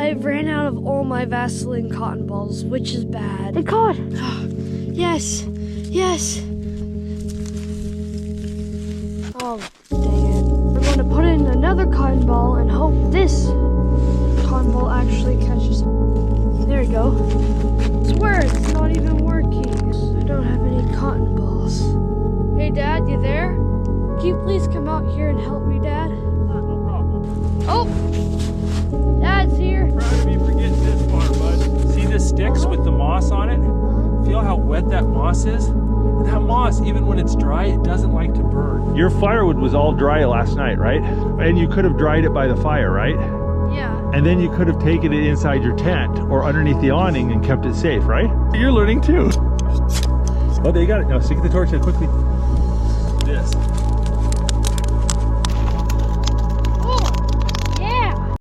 I ran out of all my Vaseline cotton balls, which is bad. It caught. Yes, yes. Oh, dang it. We're going to put in another cotton ball and hope this cotton ball actually catches. There we go. I swear it's not even working. I don't have any cotton balls. Hey, Dad, you there? Can you please come out here and help me, Dad? No problem. Oh! Dad's here. Proud of you for getting this far, bud. See the sticks with the moss on it? Feel how wet that moss is? And that moss, even when it's dry, it doesn't like to burn. Your firewood was all dry last night, right? And you could have dried it by the fire, right? Yeah. And then you could have taken it inside your tent or underneath the awning and kept it safe, right? You're learning too. Oh, there you got it. Now stick the torch in quickly.